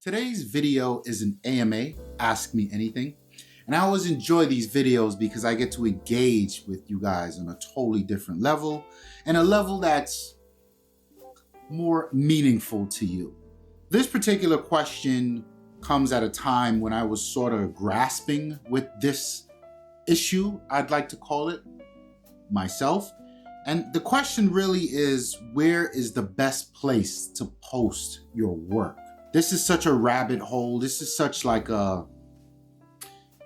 Today's video is an AMA, Ask Me Anything. And I always enjoy these videos because I get to engage with you guys on a totally different level and a level that's more meaningful to you. This particular question comes at a time when I was sort of grasping with this issue, I'd like to call it, myself. And the question really is, where is the best place to post your work? This is such a rabbit hole. This is such like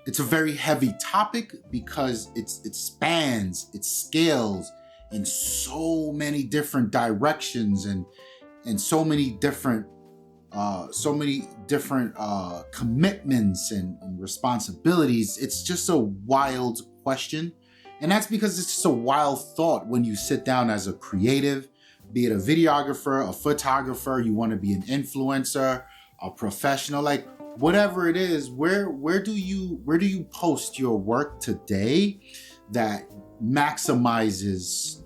it's a very heavy topic because it spans, it scales in so many different directions and so many different commitments and responsibilities. It's just a wild question. And that's because it's just a wild thought when you sit down as a creative, be it a videographer, a photographer, you want to be an influencer, a professional, like whatever it is, where do you post your work today that maximizes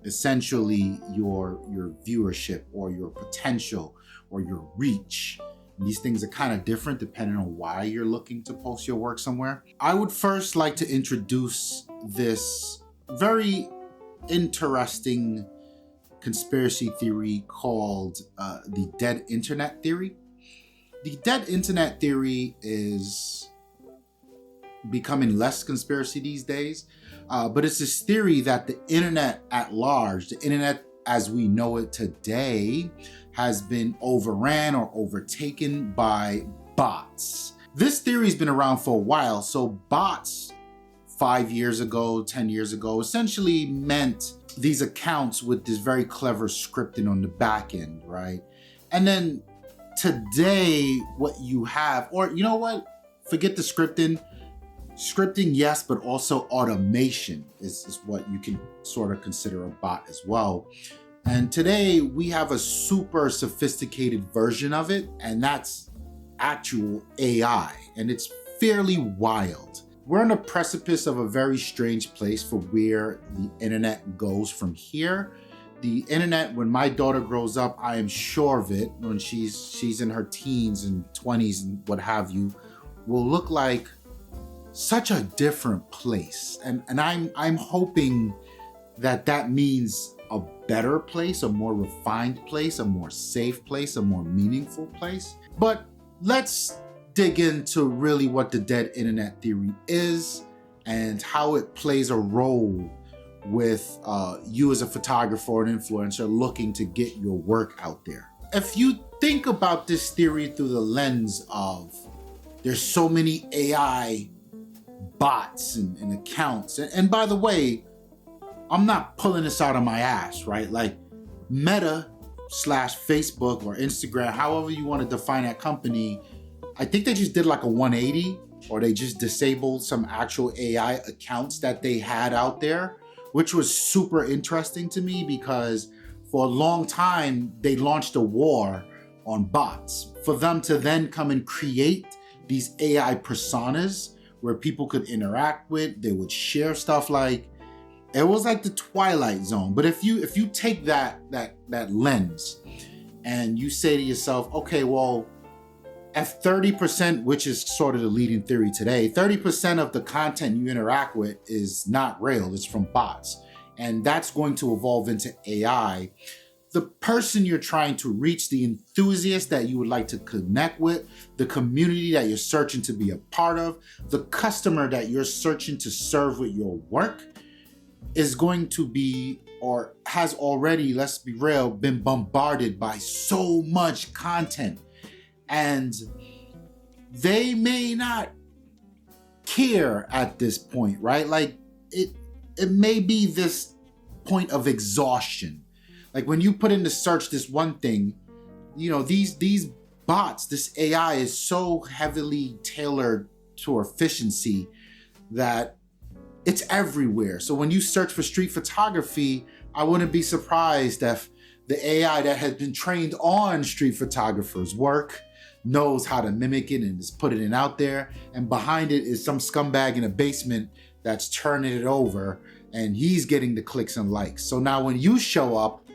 essentially your viewership or your potential or your reach? And these things are kind of different depending on why you're looking to post your work somewhere. I would first like to introduce this very interesting conspiracy theory called the dead internet theory. The dead internet theory is becoming less conspiracy these days, but it's this theory that the internet at large, the internet as we know it today, has been overran or overtaken by bots. This theory's been around for a while, so bots 5 years ago, 10 years ago, essentially meant these accounts with this very clever scripting on the back end, right? And then today, what you have, or you know what? Forget the scripting. Scripting, yes, but also automation is what you can sort of consider a bot as well. And today we have a super sophisticated version of it, and that's actual AI, and it's fairly wild. We're on the precipice of a very strange place for where the internet goes from here. The internet, when my daughter grows up, I am sure of it, when she's in her teens and 20s and what have you, will look like such a different place. And I'm hoping that means a better place, a more refined place, a more safe place, a more meaningful place. But let's dig into really what the dead internet theory is and how it plays a role with you as a photographer or an influencer looking to get your work out there. If you think about this theory through the lens of there's so many AI bots and accounts, and by the way, I'm not pulling this out of my ass, right? Like Meta / Facebook or Instagram, however you want to define that company, I think they just did like a 180, or they just disabled some actual AI accounts that they had out there, which was super interesting to me because for a long time, they launched a war on bots. For them to then come and create these AI personas where people could interact with, they would share stuff, like, it was like the Twilight Zone. But if you take that lens and you say to yourself, okay, well, if 30%, which is sort of the leading theory today, 30% of the content you interact with is not real, it's from bots. And that's going to evolve into AI. The person you're trying to reach, the enthusiast that you would like to connect with, the community that you're searching to be a part of, the customer that you're searching to serve with your work is going to be, or has already, let's be real, been bombarded by so much content. And they may not care at this point, right? Like it may be this point of exhaustion. Like when you put into search this one thing, you know, these bots, this AI is so heavily tailored to efficiency that it's everywhere. So when you search for street photography, I wouldn't be surprised if the AI that has been trained on street photographers' work knows how to mimic it and is putting it out there. And behind it is some scumbag in a basement that's turning it over, and he's getting the clicks and likes. So now when you show up,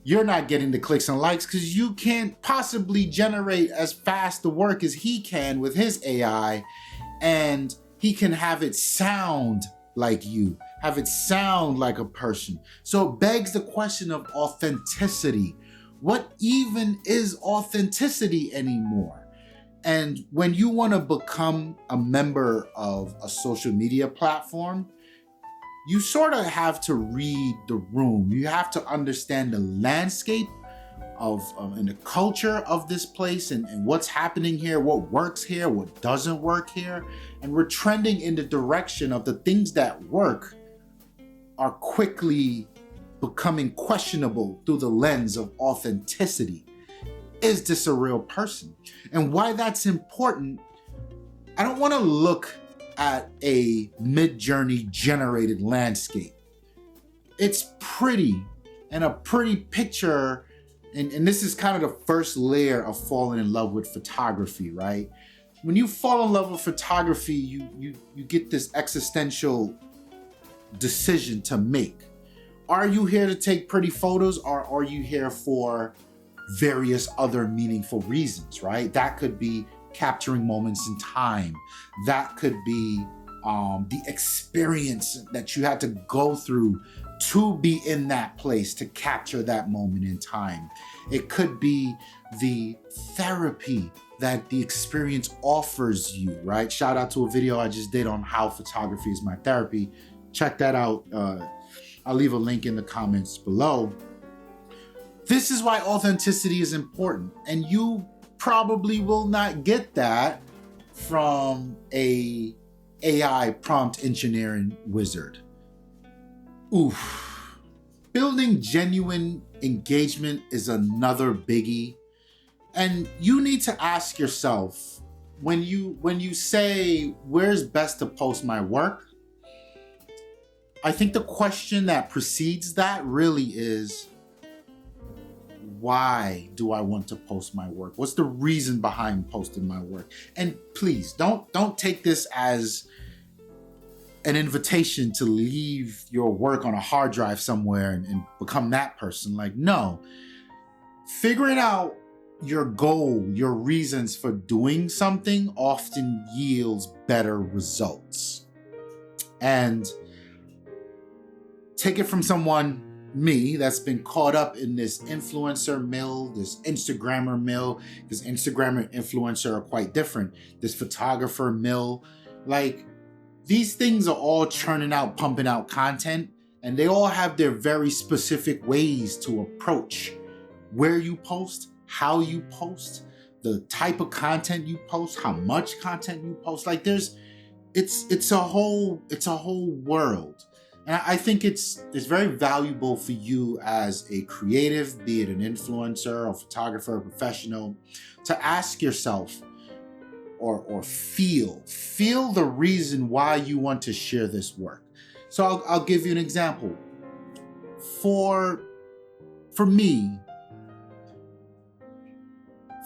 you're not getting the clicks and likes because you can't possibly generate as fast the work as he can with his AI, and he can have it sound like you, have it sound like a person. So it begs the question of authenticity. What even is authenticity anymore? And when you want to become a member of a social media platform, you sort of have to read the room. You have to understand the landscape of and the culture of this place, and what's happening here, what works here, what doesn't work here. And we're trending in the direction of the things that work are quickly becoming questionable through the lens of authenticity. Is this a real person? And why that's important, I don't want to look at a Mid-Journey generated landscape. It's pretty, and a pretty picture, and this is kind of the first layer of falling in love with photography, right? When you fall in love with photography, you get this existential decision to make. Are you here to take pretty photos, or are you here for various other meaningful reasons, right? That could be capturing moments in time. That could be the experience that you had to go through to be in that place, to capture that moment in time. It could be the therapy that the experience offers you, right? Shout out to a video I just did on how photography is my therapy. Check that out. I'll leave a link in the comments below. This is why authenticity is important, and you probably will not get that from a AI prompt engineering wizard. Oof. Building genuine engagement is another biggie. And you need to ask yourself, when you say, where's best to post my work? I think the question that precedes that really is, why do I want to post my work? What's the reason behind posting my work? And please don't take this as an invitation to leave your work on a hard drive somewhere and become that person. Like, no. Figuring out your goal, your reasons for doing something often yields better results. And take it from someone, me, that's been caught up in this influencer mill, this Instagrammer mill, because Instagrammer and influencer are quite different. This photographer mill, like, these things are all churning out, pumping out content, and they all have their very specific ways to approach where you post, how you post, the type of content you post, how much content you post. Like, it's a whole world. And I think it's very valuable for you as a creative, be it an influencer or photographer or professional, to ask yourself or feel the reason why you want to share this work. So I'll give you an example. For me,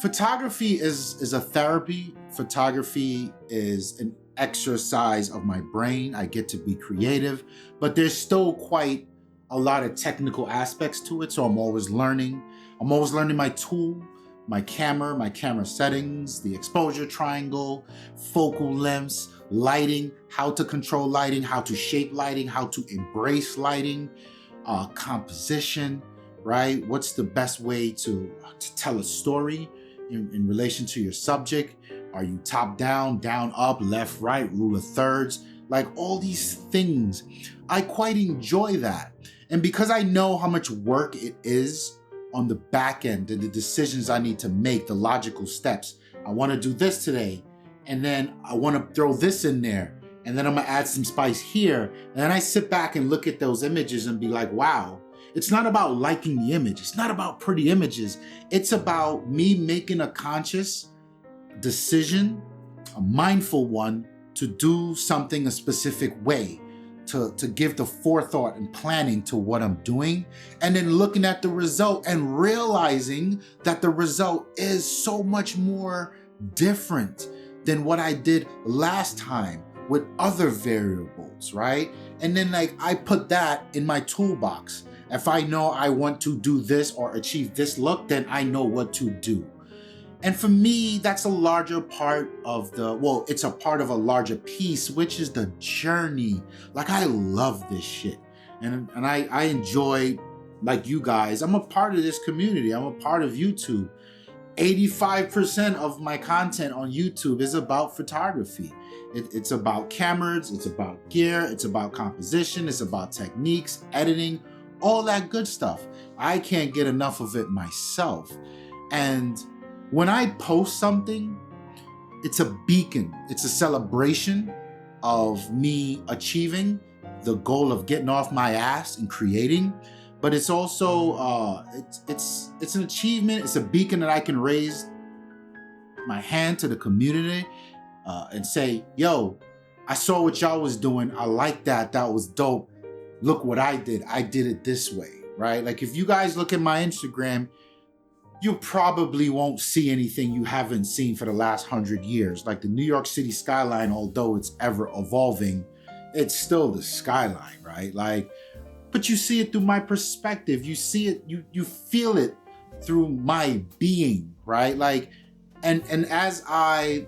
photography is a therapy. Photography is an exercise of my brain. I get to be creative, but there's still quite a lot of technical aspects to it. So I'm always learning. I'm always learning my tool, my camera settings, the exposure triangle, focal lengths, lighting, how to control lighting, how to shape lighting, how to embrace lighting, composition, right? What's the best way to tell a story in relation to your subject? Are you top down, down up, left, right, rule of thirds? Like, all these things, I quite enjoy that. And because I know how much work it is on the back end and the decisions I need to make, the logical steps. I want to do this today, and then I want to throw this in there, and then I'm going to add some spice here. And then I sit back and look at those images and be like, wow. It's not about liking the image. It's not about pretty images. It's about me making a conscious decision, a mindful one, to do something a specific way, to give the forethought and planning to what I'm doing, and then looking at the result and realizing that the result is so much more different than what I did last time with other variables, right? And then, like, I put that in my toolbox. If I know I want to do this or achieve this look, then I know what to do. And for me, that's a larger part of it's a part of a larger piece, which is the journey. Like, I love this shit. And I enjoy, like you guys, I'm a part of this community. I'm a part of YouTube. 85% of my content on YouTube is about photography. It's about cameras, it's about gear, it's about composition, it's about techniques, editing, all that good stuff. I can't get enough of it myself. And when I post something, it's a beacon. It's a celebration of me achieving the goal of getting off my ass and creating. But it's also it's an achievement. It's a beacon that I can raise my hand to the community and say, yo, I saw what y'all was doing. I like that. That was dope. Look what I did. I did it this way, right? Like, if you guys look at my Instagram, you probably won't see anything you haven't seen for the last 100 years. Like, the New York City skyline, although it's ever evolving, it's still the skyline, right? Like, but you see it through my perspective. You see it, you feel it through my being, right? Like, and as I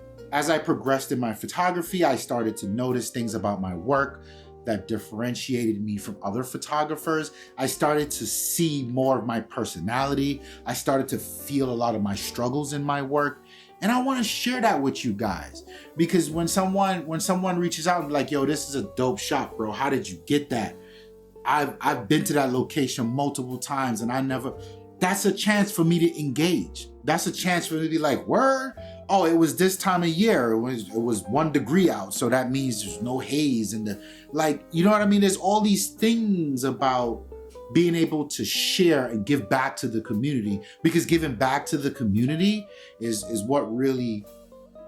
progressed in my photography, I started to notice things about my work that differentiated me from other photographers. I started to see more of my personality. I started to feel a lot of my struggles in my work. And I want to share that with you guys, because when someone reaches out and be like, yo, this is a dope shot, bro. How did you get that? I've been to that location multiple times and that's a chance for me to engage. That's a chance for me to be like, word? Oh, it was this time of year. It was 1 degree out. So that means there's no haze and you know what I mean? There's all these things about being able to share and give back to the community, because giving back to the community is what really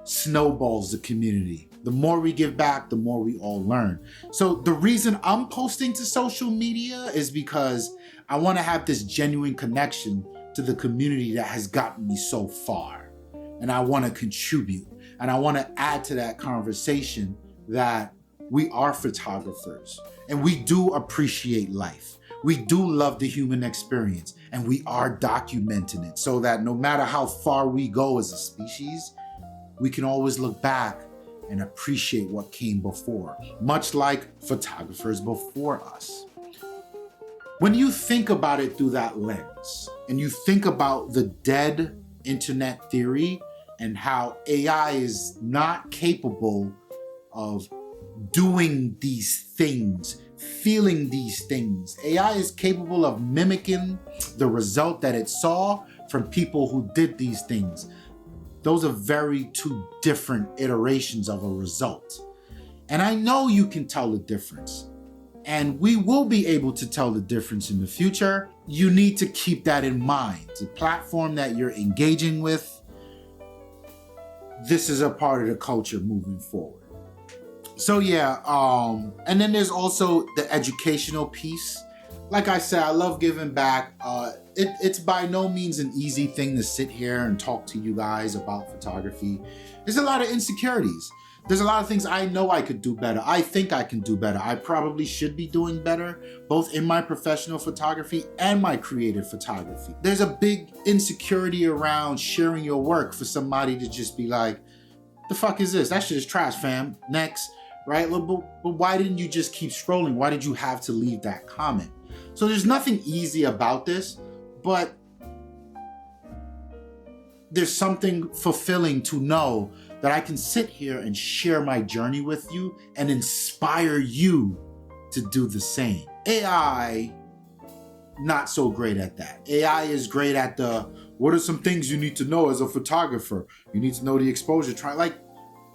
snowballs the community. The more we give back, the more we all learn. So the reason I'm posting to social media is because I want to have this genuine connection to the community that has gotten me so far. And I want to contribute. And I want to add to that conversation that we are photographers and we do appreciate life. We do love the human experience and we are documenting it so that no matter how far we go as a species, we can always look back and appreciate what came before, much like photographers before us. When you think about it through that lens, and you think about the dead internet theory and how AI is not capable of doing these things, feeling these things. AI is capable of mimicking the result that it saw from people who did these things. Those are two different iterations of a result. And I know you can tell the difference. And we will be able to tell the difference in the future. You need to keep that in mind. The platform that you're engaging with, this is a part of the culture moving forward. So yeah, and then there's also the educational piece. Like I said, I love giving back. It's by no means an easy thing to sit here and talk to you guys about photography. There's a lot of insecurities. There's a lot of things I know I could do better. I think I can do better. I probably should be doing better, both in my professional photography and my creative photography. There's a big insecurity around sharing your work for somebody to just be like, the fuck is this? That shit is trash, fam. Next, right? But why didn't you just keep scrolling? Why did you have to leave that comment? So there's nothing easy about this, but there's something fulfilling to know that I can sit here and share my journey with you and inspire you to do the same. AI, not so great at that. AI is great at what are some things you need to know as a photographer? You need to know the exposure,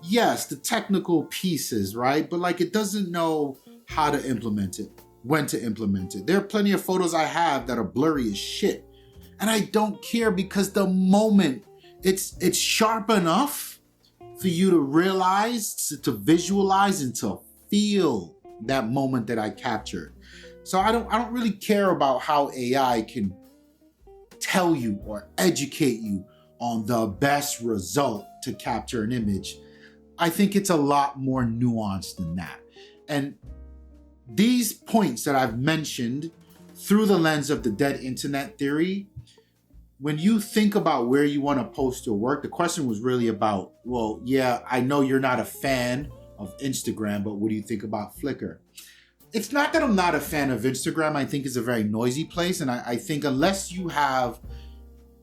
yes, the technical pieces, right? But it doesn't know how to implement it, when to implement it. There are plenty of photos I have that are blurry as shit. And I don't care, because the moment it's sharp enough for you to realize, to visualize, and to feel that moment that I captured. So I don't really care about how AI can tell you or educate you on the best result to capture an image. I think it's a lot more nuanced than that. And these points that I've mentioned through the lens of the dead internet theory, when you think about where you want to post your work, the question was really about, well, yeah, I know you're not a fan of Instagram, but what do you think about Flickr? It's not that I'm not a fan of Instagram. I think it's a very noisy place. And I think unless you've had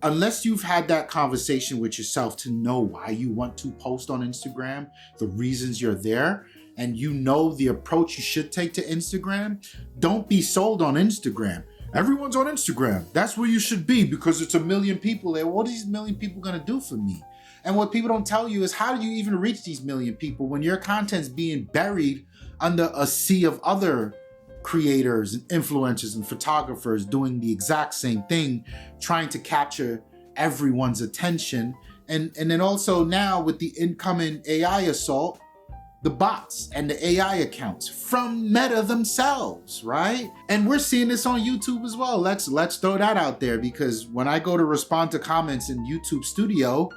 that conversation with yourself to know why you want to post on Instagram, the reasons you're there, and you know the approach you should take to Instagram, don't be sold on Instagram. Everyone's on Instagram. That's where you should be because it's 1 million people there. What are these 1 million people gonna do for me? And what people don't tell you is, how do you even reach these 1 million people when your content's being buried under a sea of other creators and influencers and photographers doing the exact same thing, trying to capture everyone's attention? And then also now with the incoming AI assault, the bots and the AI accounts from Meta themselves, right? And we're seeing this on YouTube as well. Let's throw that out there, because when I go to respond to comments in YouTube Studio,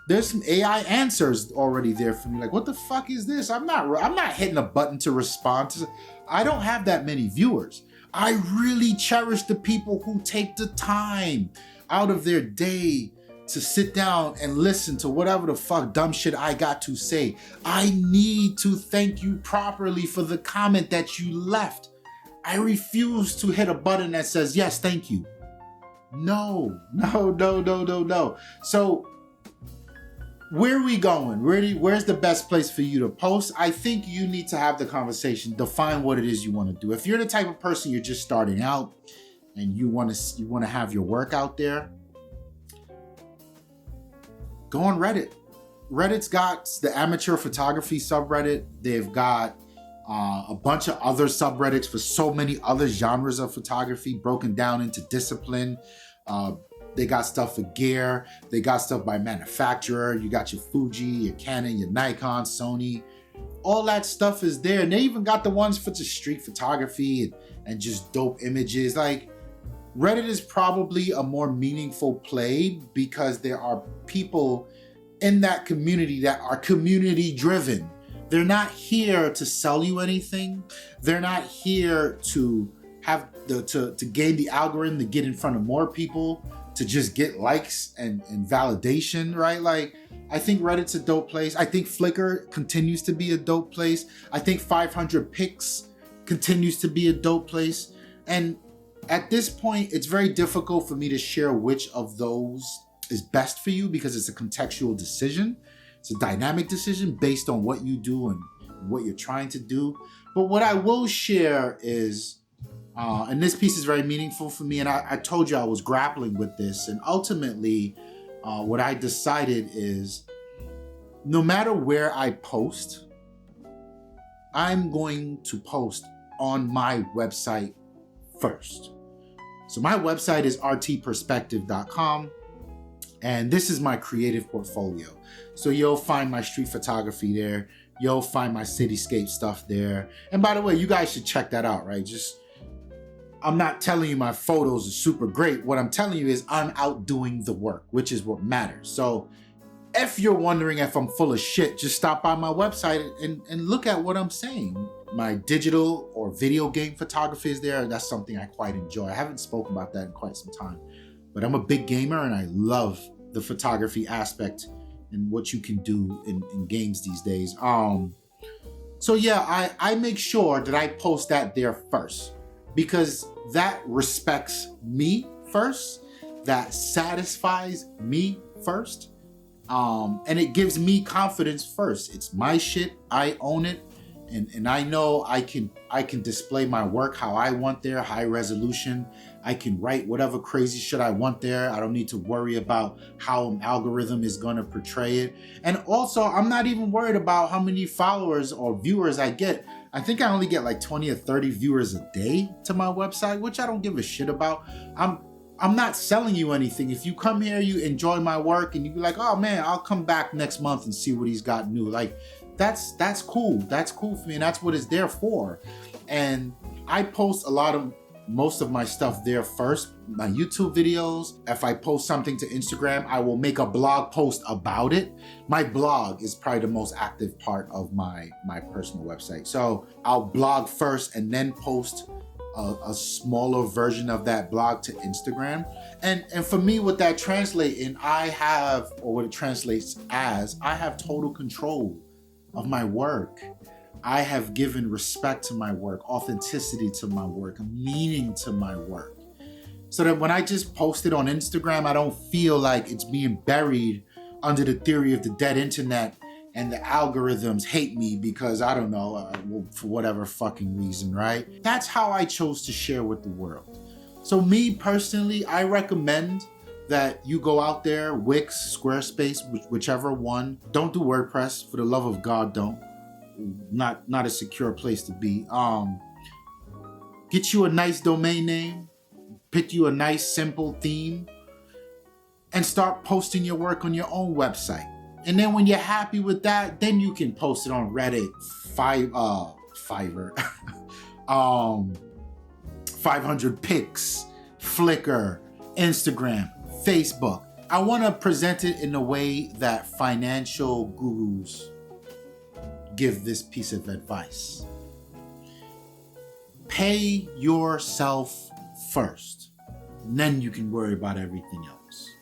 there's some AI answers already there for me. Like, what the fuck is this? I'm not hitting a button to respond to. I don't have that many viewers. I really cherish the people who take the time out of their day to sit down and listen to whatever the fuck dumb shit I got to say. I need to thank you properly for the comment that you left. I refuse to hit a button that says, yes, thank you. No. So where are we going? Where's the best place for you to post? I think you need to have the conversation, define what it is you want to do. If you're the type of person, you're just starting out and you want to have your work out there, go on Reddit. Reddit's got the amateur photography subreddit. They've got a bunch of other subreddits for so many other genres of photography broken down into discipline. They got stuff for gear. They got stuff by manufacturer. You got your Fuji, your Canon, your Nikon, Sony. All that stuff is there. And they even got the ones for just street photography and just dope images. Like, Reddit is probably a more meaningful play because there are people in that community that are community driven. They're not here to sell you anything. They're not here to have to gain the algorithm, to get in front of more people, to just get likes and validation, right? Like, I think Reddit's a dope place. I think Flickr continues to be a dope place. I think 500 Pics continues to be a dope place. And at this point, it's very difficult for me to share which of those is best for you because it's a contextual decision. It's a dynamic decision based on what you do and what you're trying to do. But what I will share is, and this piece is very meaningful for me, and I told you I was grappling with this, and ultimately what I decided is, no matter where I post, I'm going to post on my website first. So my website is rtperspective.com, and this is my creative portfolio. So you'll find my street photography there. You'll find my cityscape stuff there. And by the way, you guys should check that out, right? I'm not telling you my photos are super great. What I'm telling you is I'm out doing the work, which is what matters. So if you're wondering if I'm full of shit, just stop by my website and look at what I'm saying. My digital or video game photography is there. That's something I quite enjoy. I haven't spoken about that in quite some time, but I'm a big gamer and I love the photography aspect and what you can do in games these days. So yeah, I make sure that I post that there first, because that respects me first, that satisfies me first, and it gives me confidence first. It's my shit, I own it, and I know I can display my work how I want there, high resolution. I can write whatever crazy shit I want there. I don't need to worry about how an algorithm is gonna portray it. And also, I'm not even worried about how many followers or viewers I get. I think I only get like 20 or 30 viewers a day to my website, which I don't give a shit about. I'm not selling you anything. If you come here, you enjoy my work, and you be like, oh man, I'll come back next month and see what he's got new. Like, that's cool. That's cool for me, and that's what it's there for. And I post most of my stuff there first, my YouTube videos. If I post something to Instagram, I will make a blog post about it. My blog is probably the most active part of my personal website. So I'll blog first and then post a smaller version of that blog to Instagram. And for me, what that translates in, what it translates as, I have total control of my work. I have given respect to my work, authenticity to my work, meaning to my work. So that when I just post it on Instagram, I don't feel like it's being buried under the theory of the dead internet and the algorithms hate me because, I don't know, for whatever fucking reason, right? That's how I chose to share with the world. So me personally, I recommend that you go out there, Wix, Squarespace, whichever one. Don't do WordPress, for the love of God, don't. Not a secure place to be. Get you a nice domain name, pick you a nice simple theme, and start posting your work on your own website. And then when you're happy with that, then you can post it on Reddit, Fiverr, 500 Pics, Flickr, Instagram, Facebook. I want to present it in a way that financial gurus give this piece of advice. Pay yourself first, and then you can worry about everything else.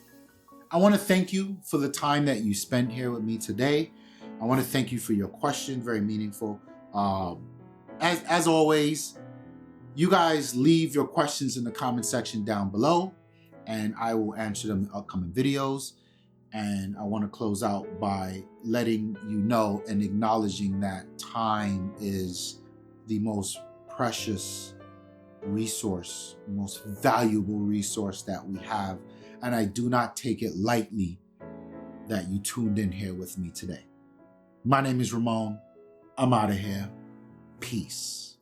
I want to thank you for the time that you spent here with me today. I want to thank you for your question, very meaningful. As always, you guys leave your questions in the comment section down below, and I will answer them in upcoming videos. And I want to close out by letting you know and acknowledging that time is the most precious resource, most valuable resource that we have. And I do not take it lightly that you tuned in here with me today. My name is Ramon. I'm out of here. Peace.